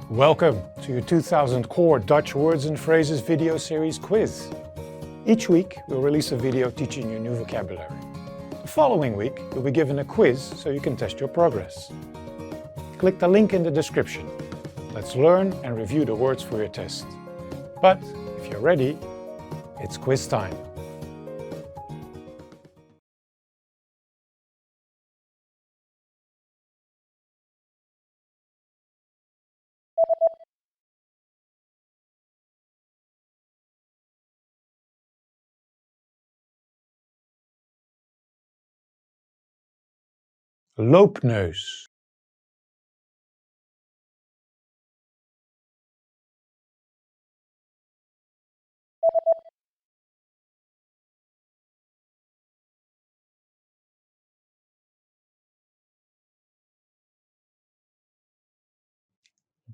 Welcome to your 2000 Core Dutch Words and Phrases video series quiz. Each week we'll release a video teaching you new vocabulary. The following week you'll be given a quiz so you can test your progress. Click the link in the description. Let's learn and review the words for your test. But if you're ready, it's quiz time. Loopneus.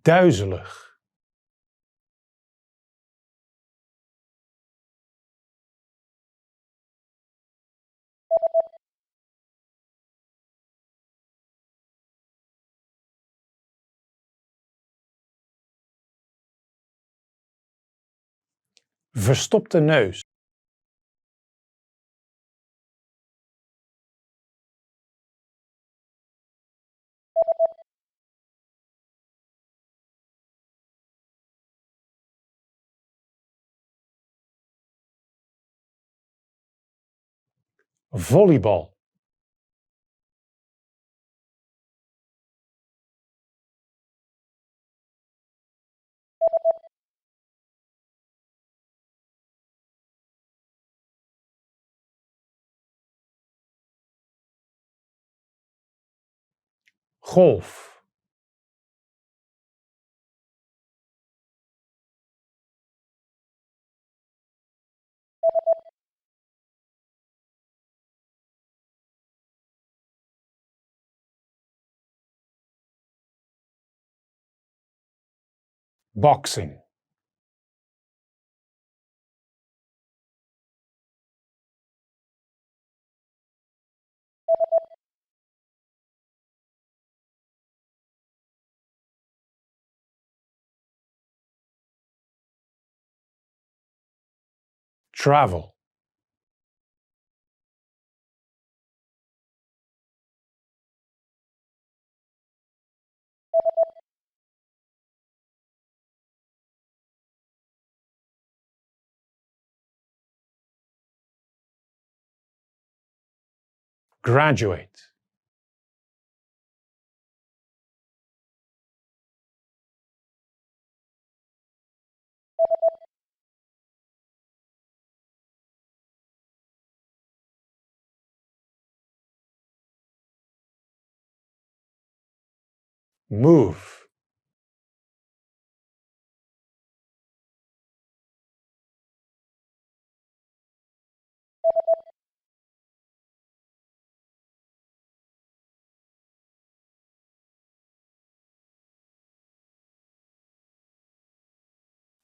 Duizelig. Verstopte neus. Volleybal. Golf. Boxing. Travel. Graduate. Move.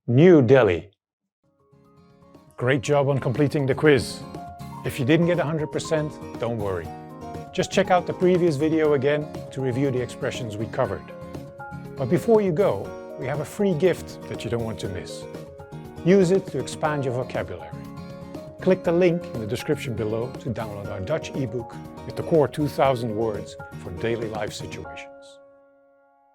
New Delhi. Great job on completing the quiz. If you didn't get 100%, don't worry. Just check out the previous video again to review the expressions we covered. But before you go, we have a free gift that you don't want to miss. Use it to expand your vocabulary. Click the link in the description below to download our Dutch ebook with the Core 2000 words for daily life situations.